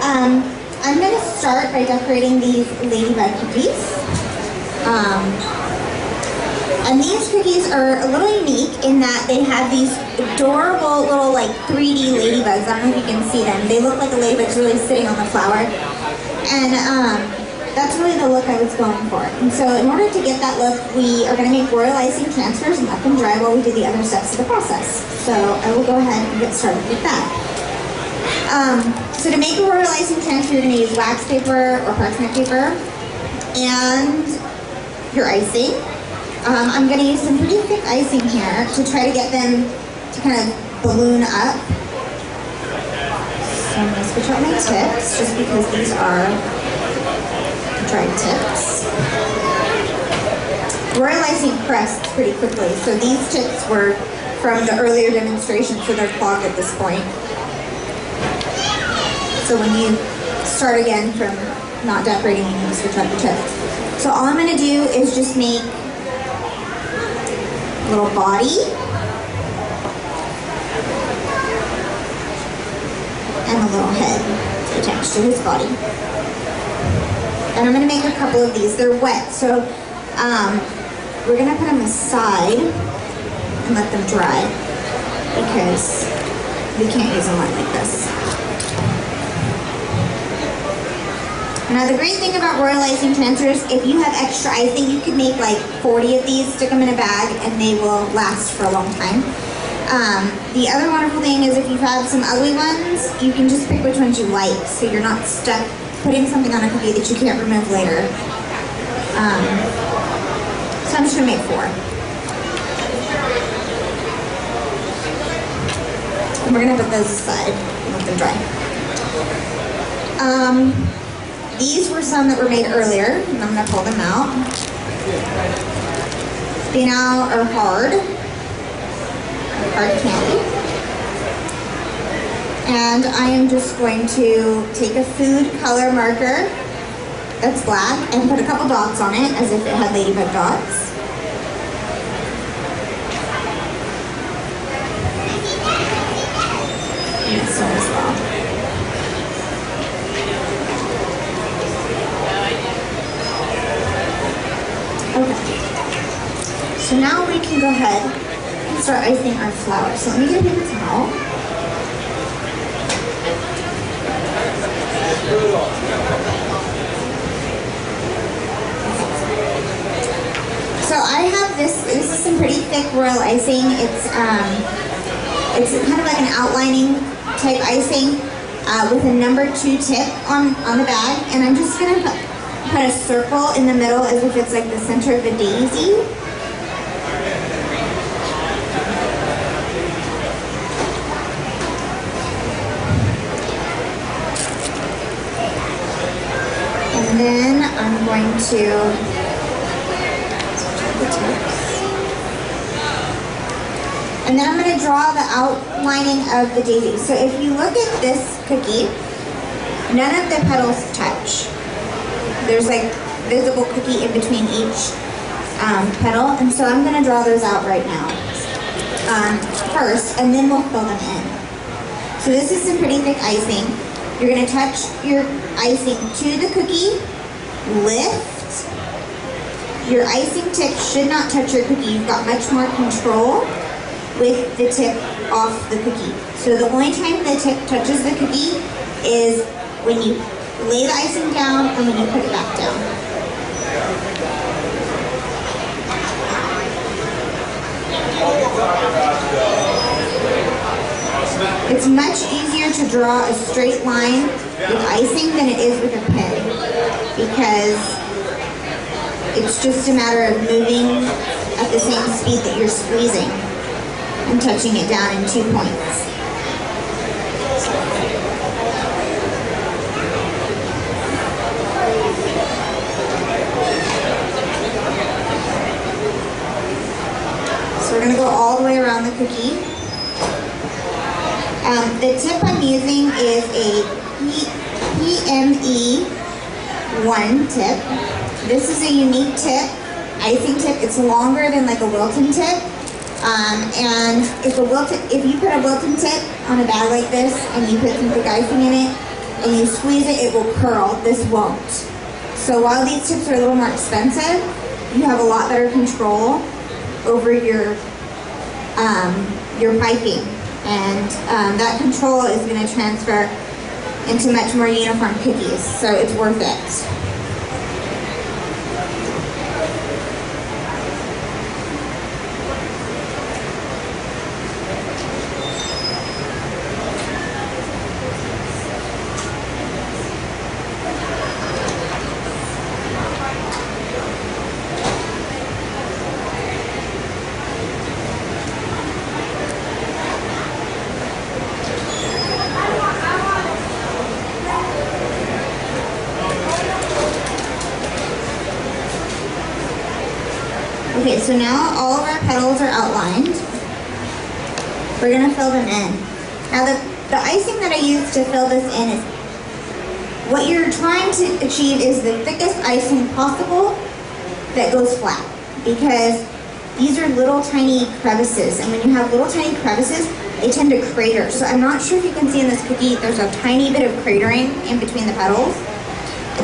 I'm going to start by decorating these ladybug cookies. And these cookies are a little unique in that they have these adorable little like 3D ladybugs. I don't know if you can see them. They look like a ladybug's really sitting on the flower. And that's really the look I was going for. And so in order to get that look, we are going to make royal icing transfers and let them dry while we do the other steps of the process. So I will go ahead and get started with that. So to make a royal icing transfer, you're going to use wax paper or parchment paper and your icing. I'm going to use some pretty thick icing here to try to get them to kind of balloon up. So I'm going to switch out my tips just because these are dried tips. Royal icing crusts pretty quickly, so these tips were from the earlier demonstration, so they're clogged at this point. So when you start again from not decorating, you need to switch out the tips. So all I'm going to do is just make a little body and a little head to attach to his body. And I'm going to make a couple of these. They're wet, so we're going to put them aside and let them dry because we can't use them like this. Now the great thing about royal icing transfers, if you have extra icing, you can make like 40 of these, stick them in a bag, and they will last for a long time. The other wonderful thing is if you have some ugly ones, you can just pick which ones you like, so you're not stuck putting something on a cookie that you can't remove later. So I'm just going to make 4. And we're going to put those aside and let them dry. These were some that were made earlier, and I'm going to pull them out. They now are hard candy. And I am just going to take a food color marker that's black and put a couple dots on it as if it had ladybug dots. And this one as well. Okay, so now we can go ahead and start icing our flour. So let me get a paper towel. So I have this is some pretty thick royal icing. It's kind of like an outlining type icing with a number 2 tip on the bag, and I'm just gonna put a circle in the middle as if it's like the center of a daisy. And then I'm going to and then I'm going to draw the outlining of the daisy. So if you look at this cookie, none of the petals touch. There's like visible cookie in between each petal, and so I'm going to draw those out right now first, and then we'll fill them in. So this is some pretty thick icing. You're going to touch your icing to the cookie, lift. Your icing tip should not touch your cookie. You've got much more control with the tip off the cookie. So the only time the tip touches the cookie is when you lay the icing down and when you put it back down. It's much easier to draw a straight line with icing than it is with a pen because it's just a matter of moving at the same speed that you're squeezing and touching it down in 2 points. So we're going to go all the way around the cookie. The tip I'm using is a PME1 tip. This is a unique tip, icing tip. It's longer than like a Wilton tip. And if you put a Wilton tip on a bag like this and you put some thick icing in it, and you squeeze it, it will curl. This won't. So while these tips are a little more expensive, you have a lot better control over your piping, and that control is going to transfer into much more uniform cookies, so it's worth it. Okay, so now all of our petals are outlined. We're gonna fill them in. Now the icing that I used to fill this in is, what you're trying to achieve is the thickest icing possible that goes flat, because these are little tiny crevices, and when you have little tiny crevices, they tend to crater. So I'm not sure if you can see in this cookie, there's a tiny bit of cratering in between the petals.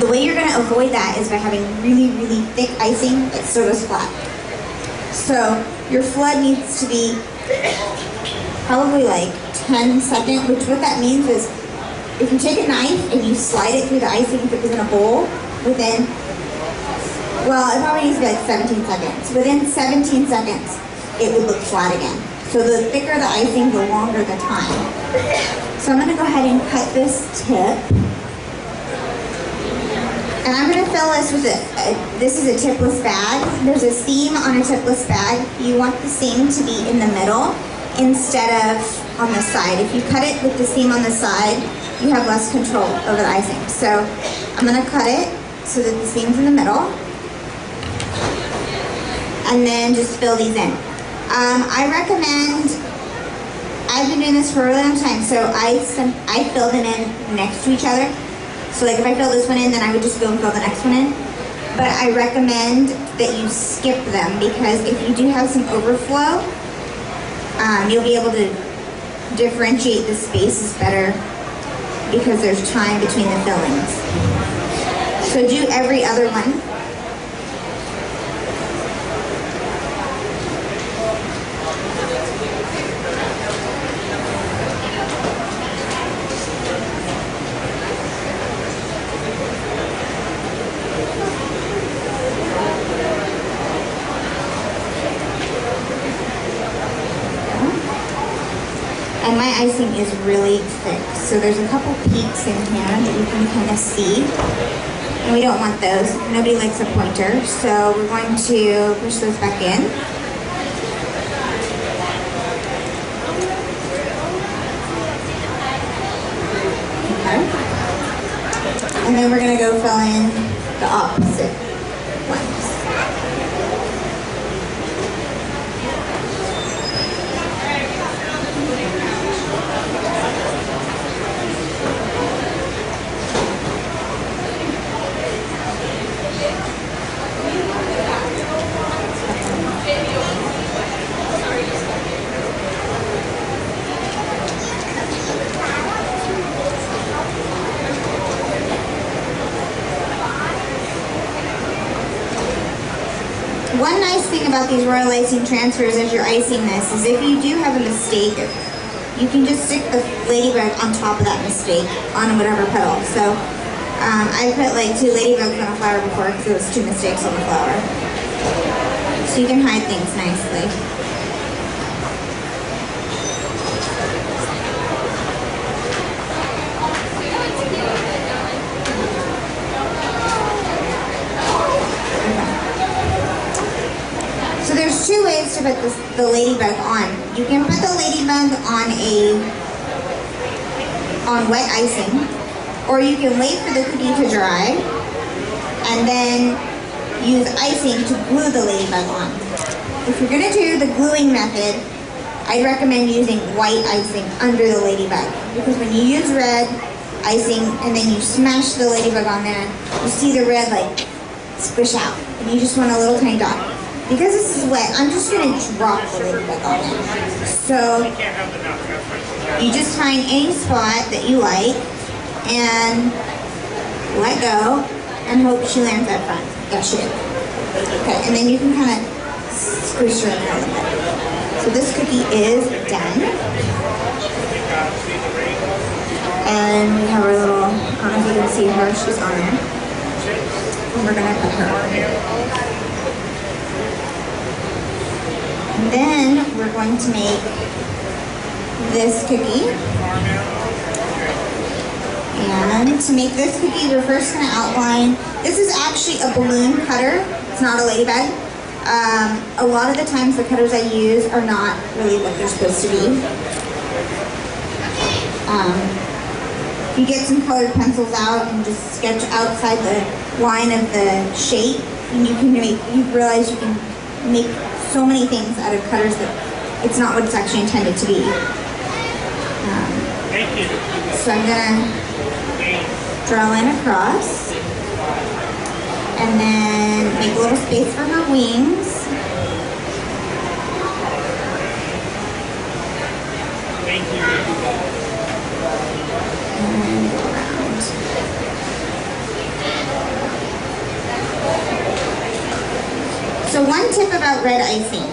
The way you're gonna avoid that is by having really, really thick icing that still goes flat. So your flood needs to be probably like 10 seconds, which what that means is if you take a knife and you slide it through the icing, if it was in a bowl, within, well, it probably needs to be like 17 seconds. Within 17 seconds, it would look flat again. So the thicker the icing, the longer the time. So I'm gonna go ahead and cut this tip. And I'm going to fill this with this is a tipless bag. There's a seam on a tipless bag. You want the seam to be in the middle instead of on the side. If you cut it with the seam on the side, you have less control over the icing. So I'm going to cut it so that the seam's in the middle. And then just fill these in. I recommend, I've been doing this for a really long time, so I fill them in next to each other. So like if I fill this one in, then I would just go and fill the next one in. But I recommend that you skip them, because if you do have some overflow, you'll be able to differentiate the spaces better because there's time between the fillings. So do every other one. And my icing is really thick, so there's a couple peaks in here that you can kind of see. And we don't want those. Nobody likes a pointer, so we're going to push those back in. Okay. And then we're going to go fill in the opposite ones. One nice thing about these royal icing transfers as you're icing this is if you do have a mistake, you can just stick the ladybug on top of that mistake on whatever petal. So I put like 2 ladybugs on a flower before because it was 2 mistakes on the flower. So you can hide things nicely. So there's 2 ways to put the ladybug on. You can put the ladybug on wet icing, or you can wait for the cookie to dry and then use icing to glue the ladybug on. If you're gonna do the gluing method, I'd recommend using white icing under the ladybug, because when you use red icing and then you smash the ladybug on there, you see the red like squish out, and you just want a little tiny dot. Because this is wet, I'm just going to drop the ladybug on it. So you just find any spot that you like and let go and hope she lands up front. Yeah, she did. Okay, and then you can kind of squish her in there a little bit. So this cookie is done. And we have our little, I don't know if you can see her, she's on there. And we're gonna put her on here. And then we're going to make this cookie. And to make this cookie, we're first gonna outline, this is actually a balloon cutter, it's not a ladybug. A lot of the times the cutters I use are not really what they're supposed to be. You get some colored pencils out and just sketch outside the line of the shape, and you realize you can make so many things out of cutters that it's not what it's actually intended to be. So I'm gonna draw a line across, and then make a little space for her wings. And go around. So one tip about red icing.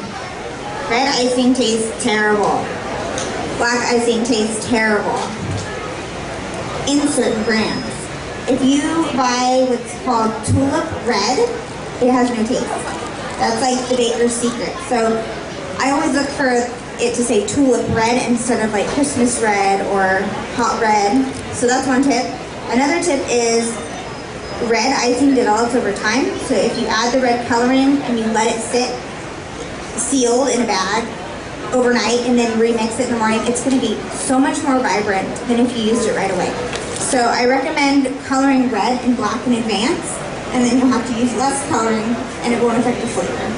Red icing tastes terrible. Black icing tastes terrible in certain brands. If you buy what's called Tulip Red, it has no taste. That's like the baker's secret. So I always look for it to say Tulip Red instead of like Christmas Red or Hot Red. So that's one tip. Another tip is red icing develops over time. So if you add the red coloring and you let it sit sealed in a bag overnight and then remix it in the morning, it's going to be so much more vibrant than if you used it right away. So I recommend coloring red and black in advance, and then you'll have to use less coloring and it won't affect the flavor.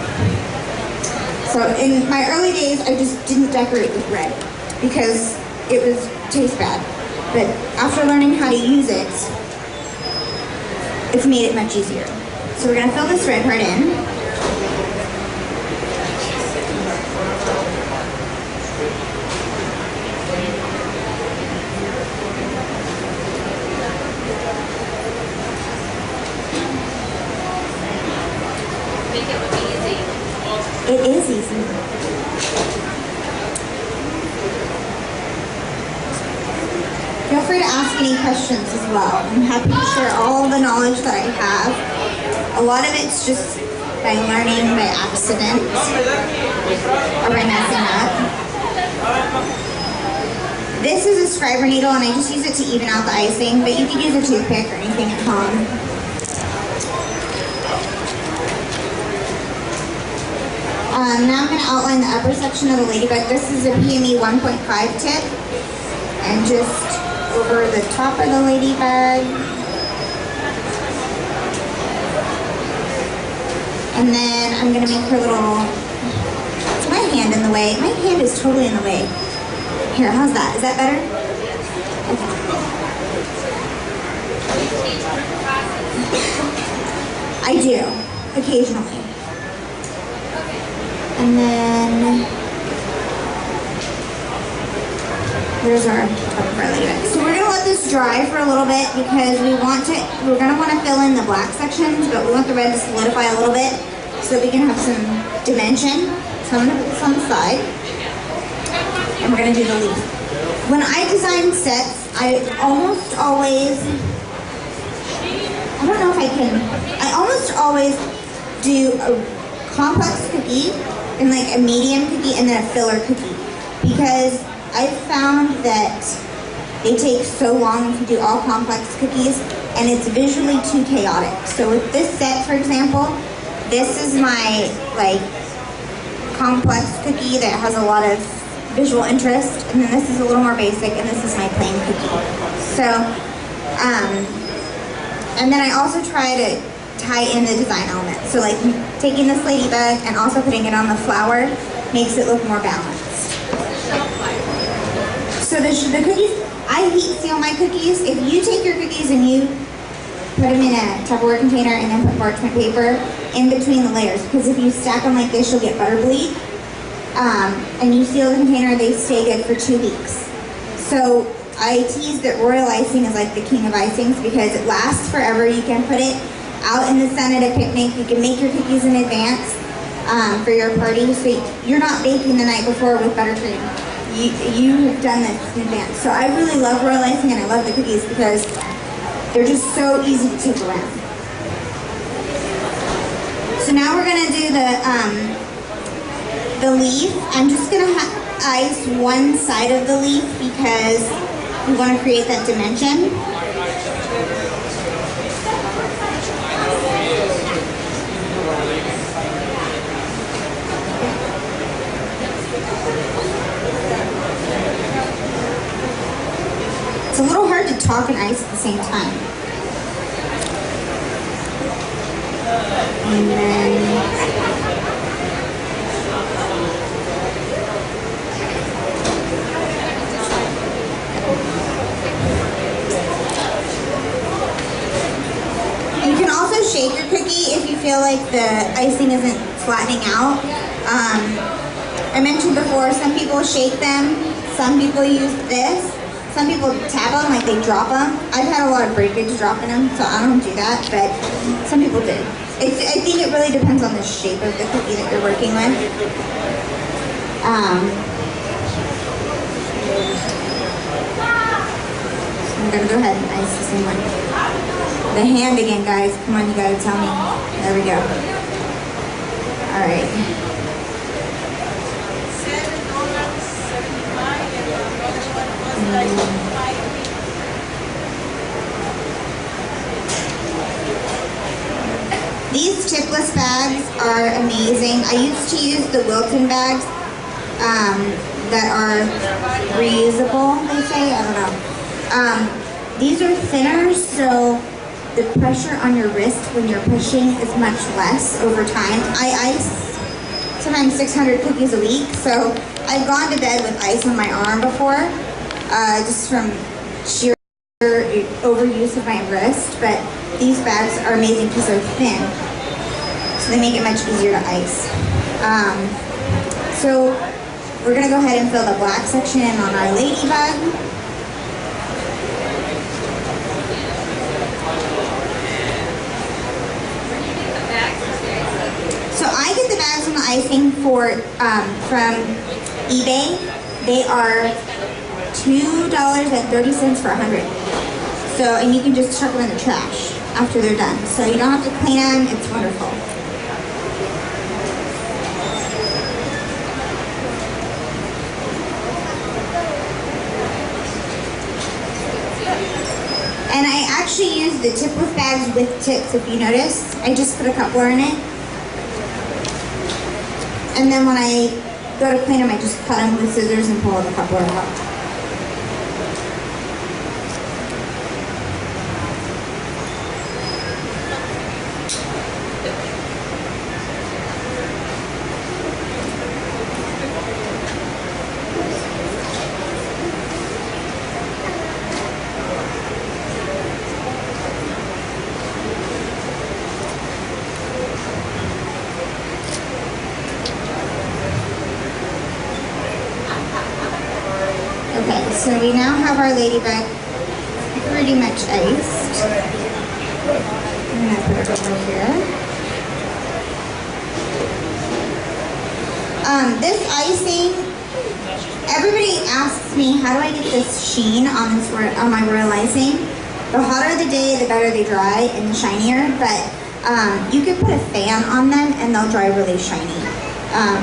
So in my early days, I just didn't decorate with red because it was taste bad. But after learning how to use it, it's made it much easier. So we're going to fill this red part in. It is easy. Feel free to ask any questions as well. I'm happy to share all the knowledge that I have. A lot of it's just by learning by accident or by messing up. This is a scriber needle and I just use it to even out the icing, but you could use a toothpick or anything at home. Now I'm going to outline the upper section of the ladybug. This is a PME 1.5 tip, and just over the top of the ladybug. And then I'm going to make her little, is my hand in the way? My hand is totally in the way. Here, how's that? Is that better? Okay. I do, occasionally. And then there's our ladybug. So we're gonna let this dry for a little bit because we're gonna want to fill in the black sections, but we want the red to solidify a little bit so that we can have some dimension. So I'm gonna put this on the side, and we're gonna do the leaf. When I design sets, I almost always do a complex cookie and like a medium cookie and then a filler cookie, because I've found that they take so long if you do all complex cookies and it's visually too chaotic. So with this set, for example, this is my like complex cookie that has a lot of visual interest, and then this is a little more basic, and this is my plain cookie. So, and then I also try to tie in the design elements. So like taking this ladybug and also putting it on the flower makes it look more balanced. So the cookies, I heat seal my cookies. If you take your cookies and you put them in a Tupperware container and then put parchment paper in between the layers, because if you stack them like this, you'll get butter bleed. And you seal the container, they stay good for 2 weeks. So I tease that royal icing is like the king of icings because it lasts forever. You can put it out in the sun at a picnic. You can make your cookies in advance for your party. So you're not baking the night before with buttercream. You've done this in advance. So I really love royal icing and I love the cookies because they're just so easy to take around. So now we're gonna do the leaf. I'm just gonna ice one side of the leaf because we want to create that dimension. It's a little hard to talk and ice at the same time. And then you can also shake your cookie if you feel like the icing isn't flattening out. I mentioned before, some people shake them, some people use this. Some people tap them, like they drop them. I've had a lot of breakage dropping them, so I don't do that, but some people do. I think it really depends on the shape of the cookie that you're working with. So I'm gonna go ahead and ice the same one. The hand again, guys. Come on, you gotta tell me. There we go. All right. These tipless bags are amazing. I used to use the Wilton bags that are reusable, they say. I don't know. These are thinner, so the pressure on your wrist when you're pushing is much less over time. I ice sometimes 600 cookies a week, so I've gone to bed with ice on my arm before, just from sheer overuse of my wrist, but these bags are amazing because they're thin, so they make it much easier to ice. So we're gonna go ahead and fill the black section in on our ladybug. So I get the bags on the icing from eBay. They are $2.30 for 100. So, and you can just chuck them in the trash after they're done. So you don't have to clean them, it's wonderful. And I actually use the tipless bags with tips, if you notice. I just put a coupler in it. And then when I go to clean them, I just cut them with scissors and pull the coupler out. Okay, so we now have our ladybug pretty much iced. I'm gonna put it over here. This icing, everybody asks me, how do I get this sheen on my royal icing? The hotter the day, the better they dry and the shinier, but you can put a fan on them and they'll dry really shiny.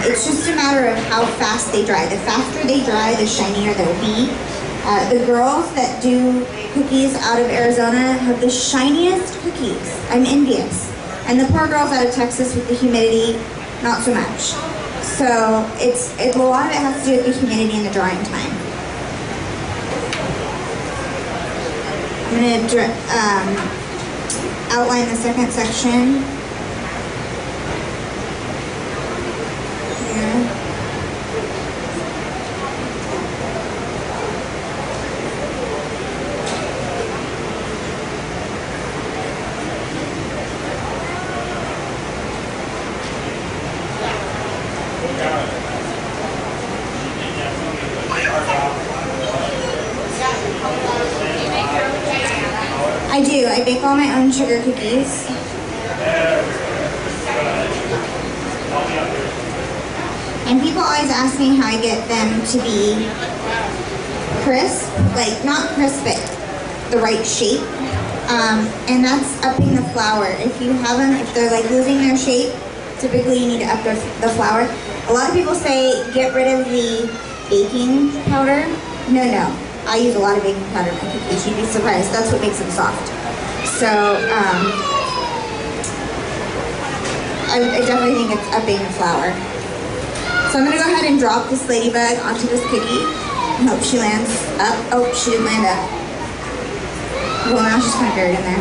It's just a matter of how fast they dry. The faster they dry, the shinier they'll be. The girls that do cookies out of Arizona have the shiniest cookies. I'm envious. And the poor girls out of Texas with the humidity, not so much. So a lot of it has to do with the humidity and the drying time. I'm going to outline the second section. do. I bake all my own sugar cookies. And people always ask me how I get them to be crisp, like not crisp, but the right shape. And that's upping the flour. If you have them, if they're like losing their shape, typically you need to up the flour. A lot of people say get rid of the baking powder. No. I use a lot of baking powder in my cookies. You'd be surprised. That's what makes them soft. So I definitely think it's upping the flour. So I'm gonna go ahead and drop this ladybug onto this cookie and hope she lands up. Oh, she didn't land up. Well, now she's kind of buried in there.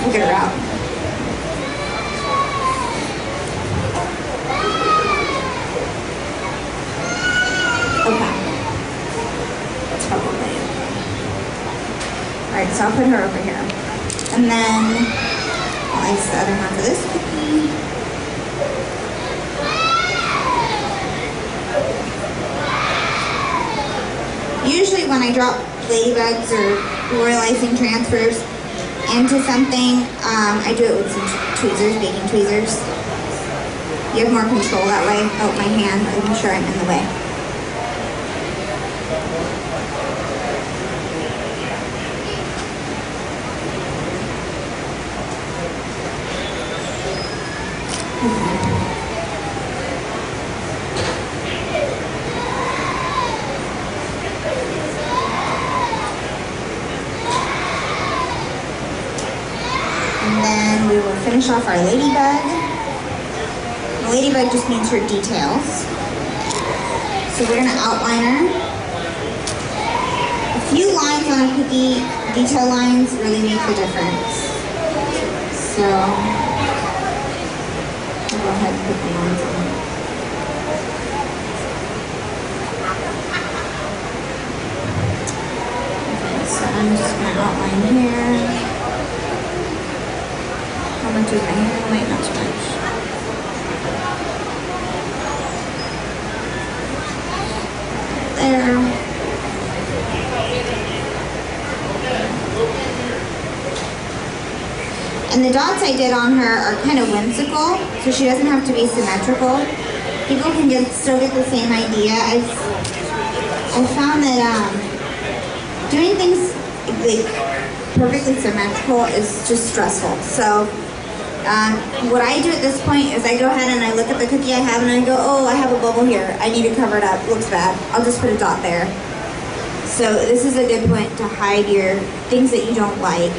We'll get her out. Okay. That's probably it. Alright, so I'll put her over here. And then I'll ice the other half of this cookie. Usually when I drop ladybugs or royal icing transfers into something, I do it with some tweezers, baking tweezers. You have more control that way. Oh, my hand, I'm sure I'm in the way. And then we will finish off our ladybug. The ladybug just needs her details. So we're gonna outline her. A few lines on a cookie, detail lines really make the difference. So I'll go ahead and put the lines on. Okay, so I'm just gonna outline here. How much is my hair? Wait, not too much. There. And the dots I did on her are kind of whimsical, so she doesn't have to be symmetrical. People can still get the same idea. I found that doing things like perfectly symmetrical is just stressful. So what I do at this point is I go ahead and I look at the cookie I have and I go, oh, I have a bubble here. I need to cover it up. It looks bad. I'll just put a dot there. So this is a good point to hide your things that you don't like.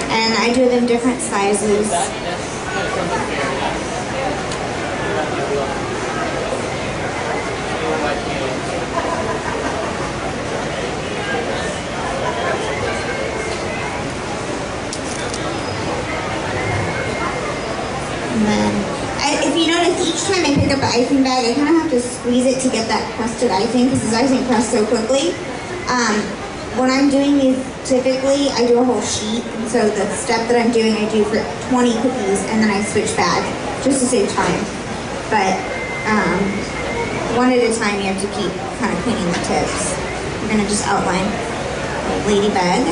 And I do them different sizes. And then, if you notice, each time I pick up an icing bag, I kind of have to squeeze it to get that crusted icing because this icing crusts so quickly. When I'm doing these, typically, I do a whole sheet. So the step that I'm doing, I do for 20 cookies, and then I switch bag, just to save time. But one at a time, you have to keep kind of cleaning the tips. We're gonna just outline ladybug.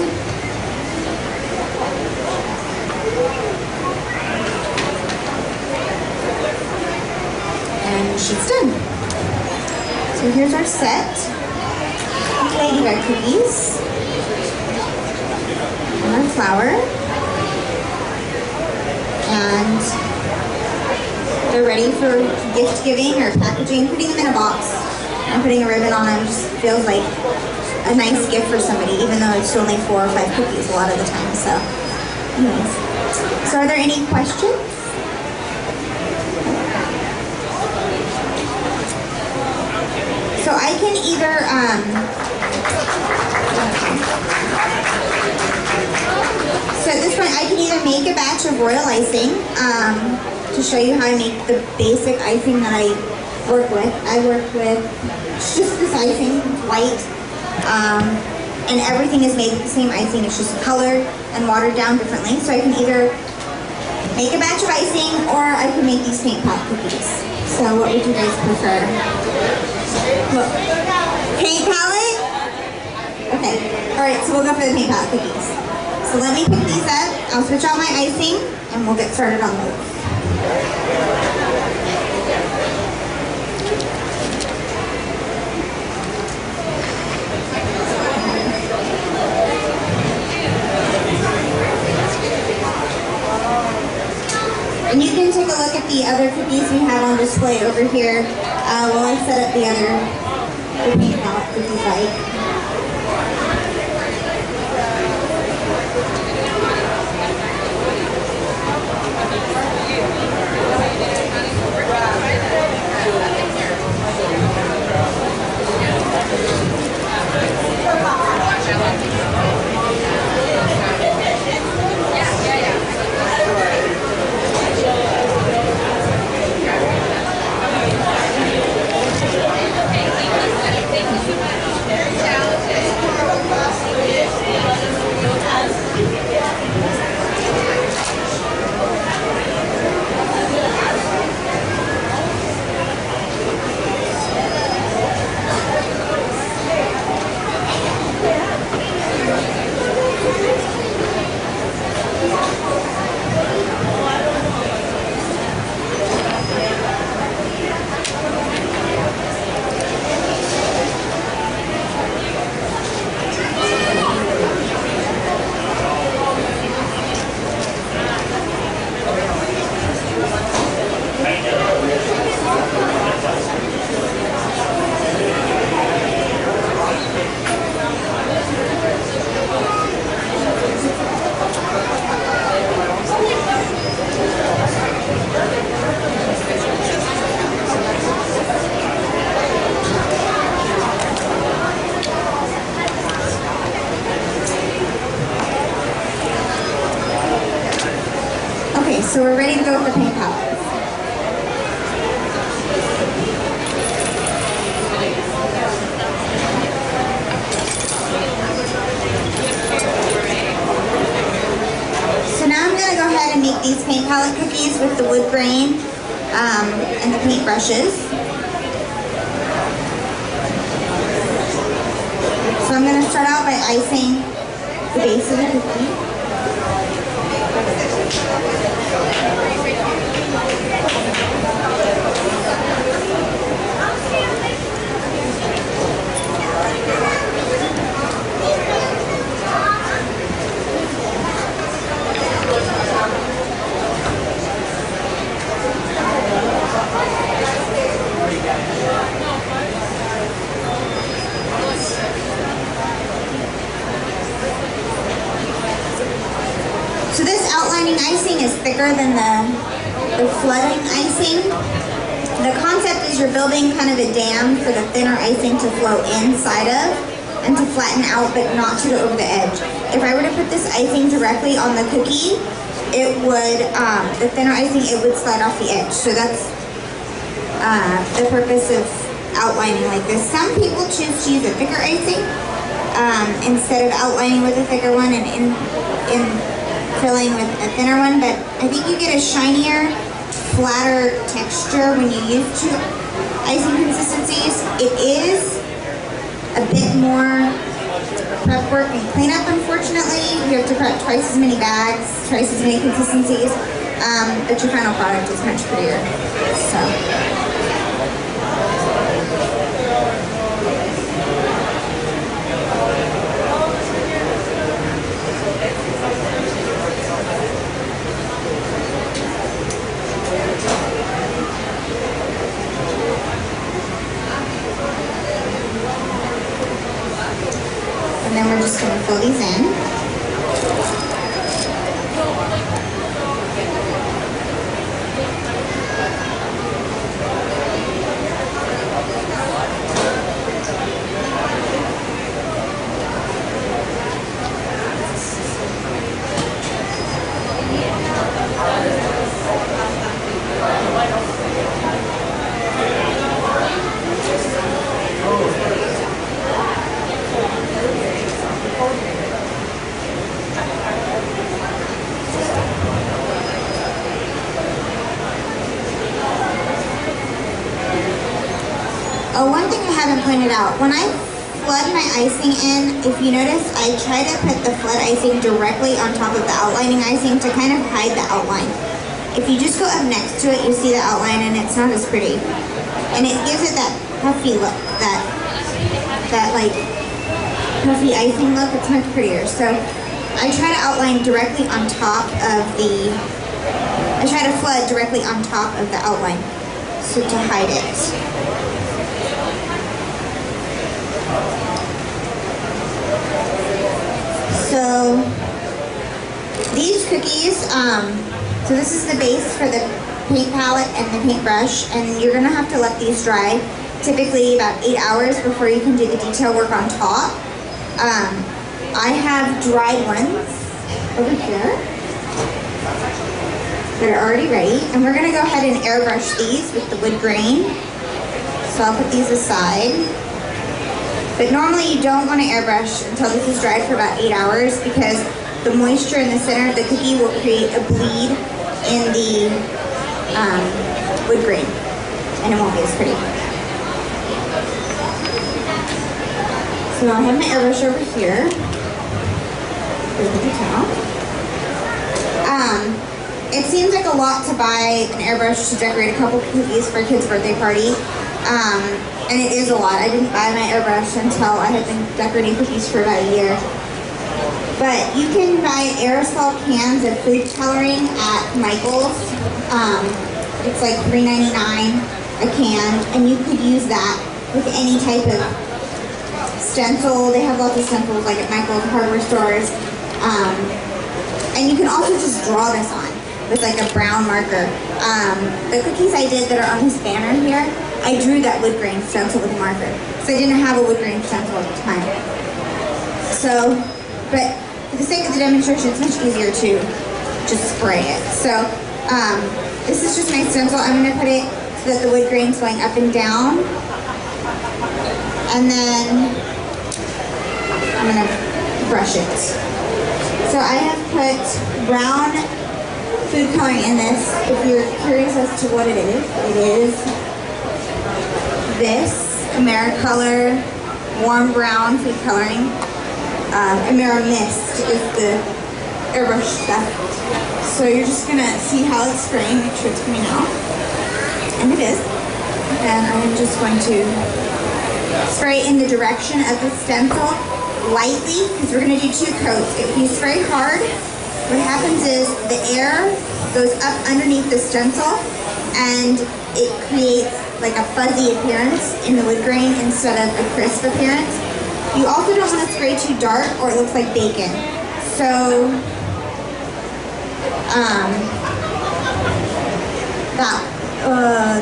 And she's done. So here's our set. Ladybug cookies. And our flour. And they're ready for gift giving or packaging. Putting them in a box and putting a ribbon on them just feels like a nice gift for somebody, even though it's only 4 or 5 cookies a lot of the time. So, anyways. So are there any questions? So I can either, so at this point I can either make a batch of royal icing to show you how I make the basic icing that I work with. I work with just this icing, white, and everything is made with the same icing. It's just colored and watered down differently. So I can either make a batch of icing or I can make these paint pot cookies. So what would you guys prefer? Look. Paint palette? Okay. All right, so we'll go for the paint palette cookies. So let me pick these up. I'll switch out my icing, and we'll get started on those. And you can take a look at the other cookies we have on display over here while I set up the paint palette cookies like. Okay, so we're ready to go with the paint palette. So now I'm going to go ahead and make these paint palette cookies with the wood grain and the paint brushes. So I'm going to start out by icing the base of the cookie. So this outlining icing is thicker than the flooding icing. The concept is you're building kind of a dam for the thinner icing to flow inside of and to flatten out but not to go over the edge. If I were to put this icing directly on the cookie, it would, the thinner icing, it would slide off the edge. So that's the purpose of outlining like this. Some people choose to use a thicker icing instead of outlining with a thicker one and filling with a thinner one, but I think you get a shinier, flatter texture when you use two icing consistencies. It is a bit more prep work and cleanup, unfortunately. You have to prep twice as many bags, twice as many consistencies, but your final product is much prettier. So. And then we're just going to fill these in. Oh, one thing I haven't pointed out, when I flood my icing in, if you notice, I try to put the flood icing directly on top of the outlining icing to kind of hide the outline. If you just go up next to it, you see the outline and it's not as pretty. And it gives it that puffy look, that like puffy icing look. It's much prettier. So I try to outline directly on top of I try to flood directly on top of the outline, so to hide it. So these cookies, so this is the base for the paint palette and the paintbrush, and you're gonna have to let these dry typically about 8 hours before you can do the detail work on top. I have dried ones over here that are already ready, and we're gonna go ahead and airbrush these with the wood grain. So I'll put these aside. But normally you don't want to airbrush until this is dried for about 8 hours, because the moisture in the center of the cookie will create a bleed in the wood grain, and it won't be as pretty. So I have my airbrush over here. Here's the detail. It seems like a lot to buy an airbrush to decorate a couple cookies for a kid's birthday party. And it is a lot. I didn't buy my airbrush until I had been decorating cookies for about a year. But you can buy aerosol cans of food coloring at Michael's. It's like $3.99 a can, and you could use that with any type of stencil. They have lots of stencils like at Michael's hardware stores. And you can also just draw this on with like a brown marker. The cookies I did that are on this banner here, I drew that wood grain stencil with a marker. So I didn't have a wood grain stencil at the time. So, but for the sake of the demonstration, it's much easier to just spray it. So, this is just my stencil. I'm gonna put it so that the wood grain's going up and down. And then I'm gonna brush it. So I have put brown food coloring in this. If you're curious as to what it is this Americolor warm brown food coloring. Amerimist is the airbrush stuff. So you're just gonna see how it's spraying, make sure it's coming out. And it is. And I'm just going to spray in the direction of the stencil lightly, because we're gonna do 2 coats. If you spray hard, what happens is the air goes up underneath the stencil and it creates like a fuzzy appearance in the wood grain instead of a crisp appearance. You also don't want to spray too dark or it looks like bacon. So,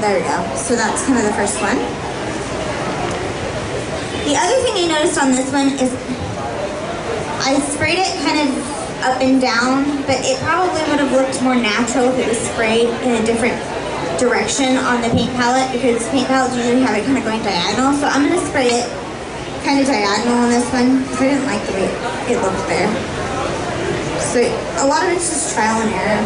there we go. So that's kind of the first one. The other thing I noticed on this one is I sprayed it kind of up and down, but it probably would have looked more natural if it was sprayed in a different direction on the paint palette, because paint palettes usually have it kind of going diagonal. So I'm going to spray it kind of diagonal on this one because I didn't like the way it looked there. So a lot of it's just trial and error.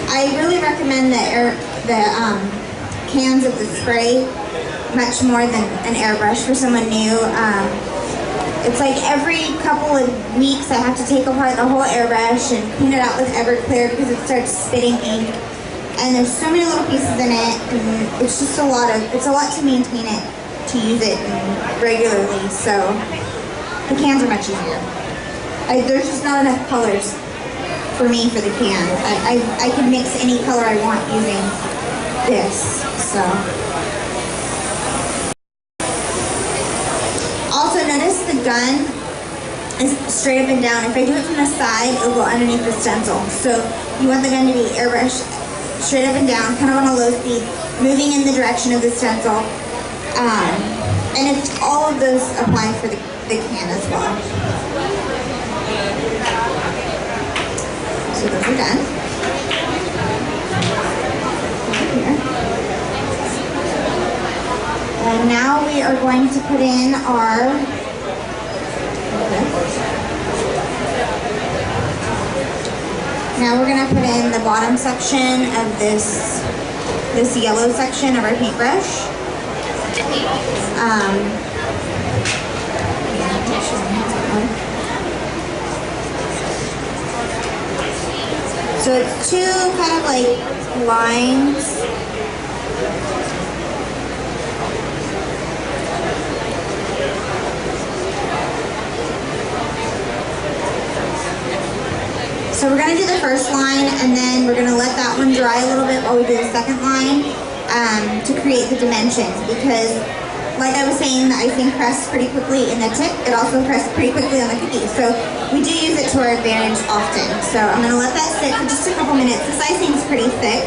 I really recommend the cans of the spray much more than an airbrush for someone new. It's like every couple of weeks I have to take apart the whole airbrush and clean it out with Everclear because it starts spitting ink. And there's so many little pieces in it, and it's just it's a lot to maintain it, to use it regularly. So the cans are much easier. There's just not enough colors for me for the can. I can mix any color I want using this, so. Also notice the gun is straight up and down. If I do it from the side, it'll go underneath the stencil. So you want the gun to be airbrushed straight up and down, kind of on a low speed, moving in the direction of the stencil. And it's all of those apply for the can as well. So those are done. Here. And now we are going to put in our Now we're going to put in the bottom section of this yellow section of our paintbrush. So it's two kind of like lines. So we're going to do the first line, and then we're going to let that one dry a little bit while we do the second line to create the dimensions, because like I was saying, the icing crests pretty quickly in the tip. It also crests pretty quickly on the cookie. So we do use it to our advantage often. So I'm going to let that sit for just a couple minutes. This icing is pretty thick,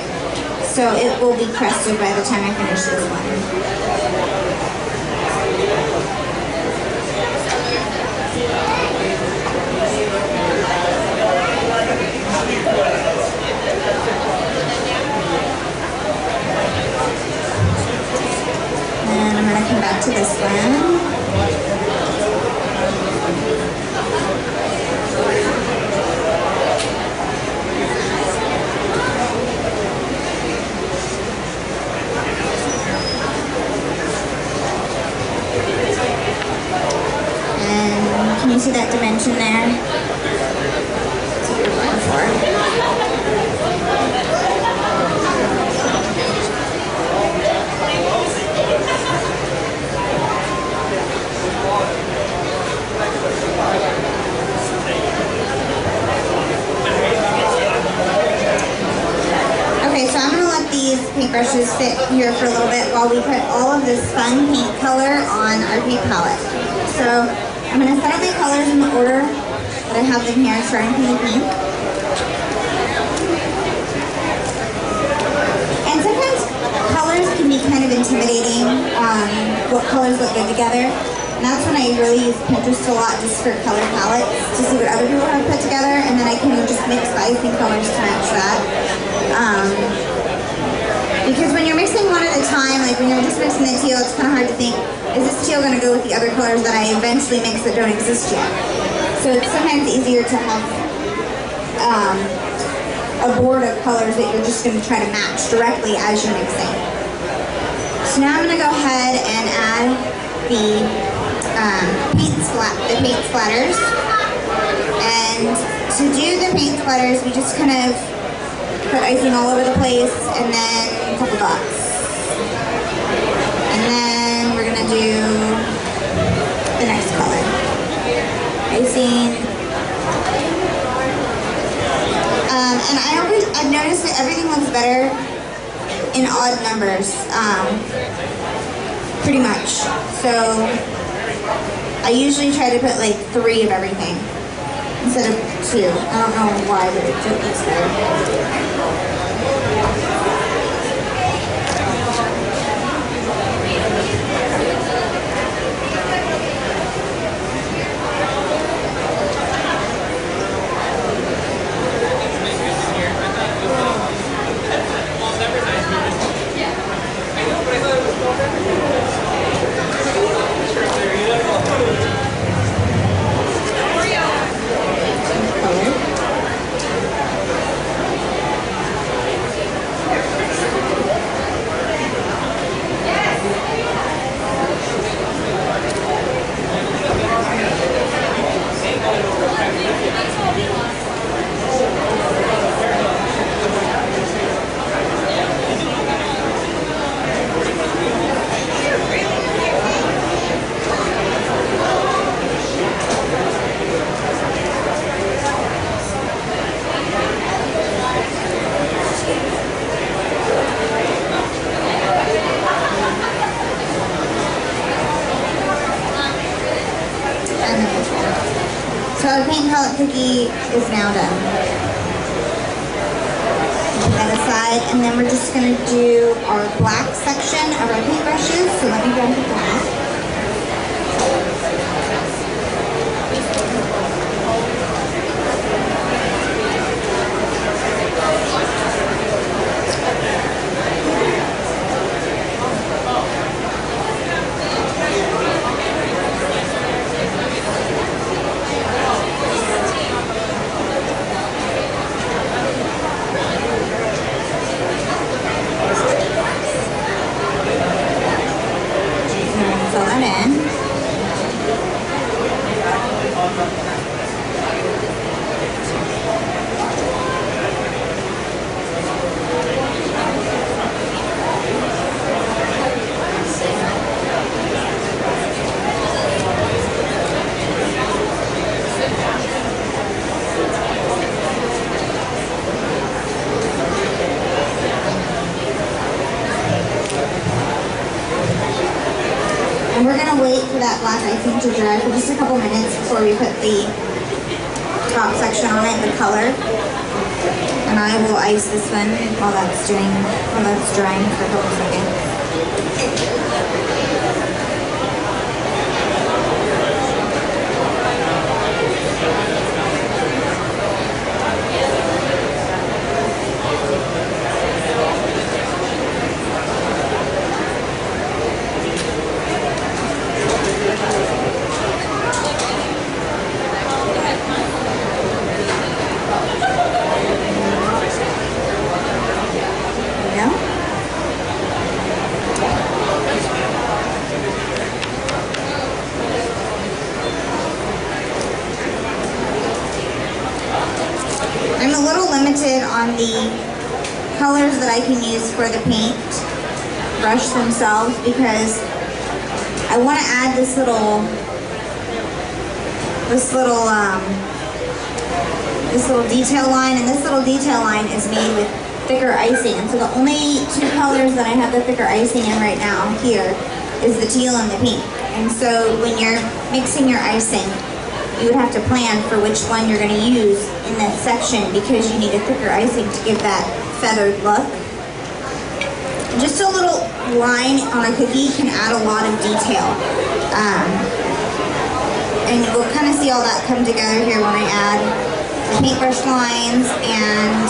so it will be crested by the time I finish this one. And I'm going to come back to this one. And can you see that dimension there? That's what you're going for. Okay, so I'm going to let these paintbrushes sit here for a little bit while we put all of this fun paint color on our paint palette. So I'm going to set up my colors in the order that I have them here, starting from the pink. And sometimes colors can be kind of intimidating, what colors look good together. And that's when I really use Pinterest a lot, just for color palettes, to see what other people have put together, and then I can just mix the icing colors to match that. Because when you're mixing one at a time, like when you're just mixing the teal, it's kind of hard to think, is this teal going to go with the other colors that I eventually mix that don't exist yet? So it's sometimes easier to have a board of colors that you're just going to try to match directly as you're mixing. So now I'm going to go ahead and add the paint splatters. And to do the paint splatters, we just kind of put icing all over the place, and then a couple dots. And then we're going to do the next color. Icing. And I've noticed that everything looks better in odd numbers, pretty much. So I usually try to put like 3 of everything instead of 2. I don't know why, but it just looks better. So our paint palette cookie is now done. Put that aside, and then we're just going to do our black section of our paintbrushes. So let me grab the black. black icing to dry for just a couple minutes before we put the top section on it, the color. And I will ice this one while that's drying for a couple seconds. I'm a little limited on the colors that I can use for the paint brush themselves because I want to add this little detail line, and this little detail line is made with thicker icing. And so the only two colors that I have the thicker icing in right now here is the teal and the pink. And so when you're mixing your icing, you would have to plan for which one you're going to use in that section because you need a thicker icing to give that feathered look. Just a little line on a cookie can add a lot of detail. And we'll kind of see all that come together here when I add the paintbrush lines and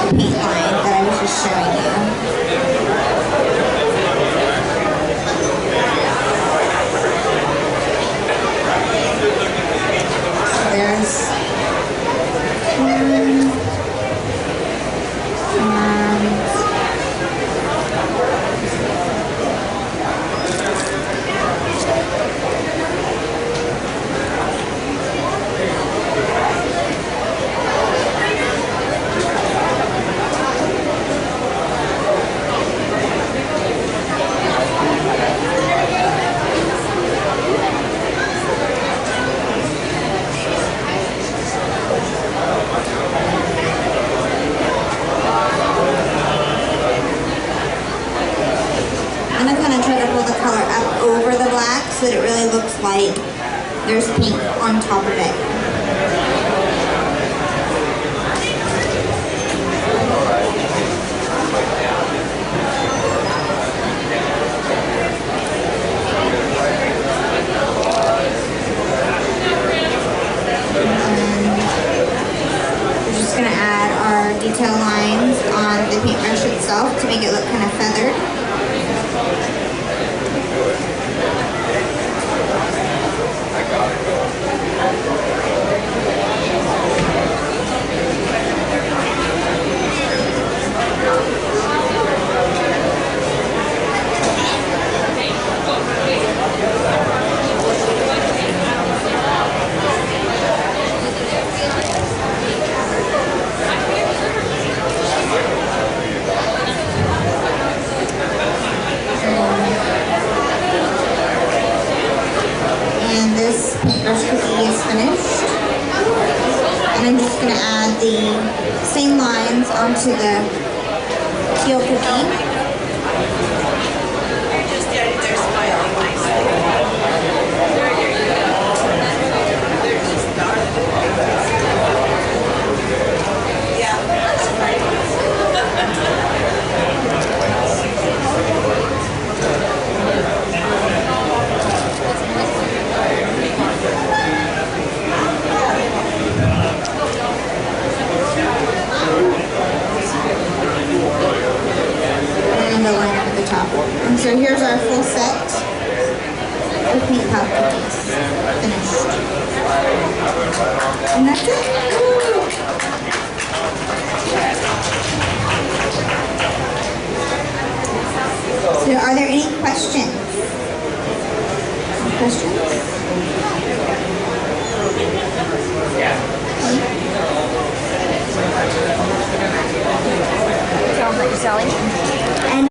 the paint line that I was just showing you. There's one, so that it really looks like there's pink on top of it. We're just going to add our detail lines on the paintbrush itself to make it look kind of feathered. Paintbrush cookie is finished, and I'm just going to add the same lines onto the teal cookie. They're smiling nicely. Yeah, that's right. And the line up at the top. And so here's our full set of paint pot cookies. Finished. And that's it. So are there any questions? Questions? Yeah.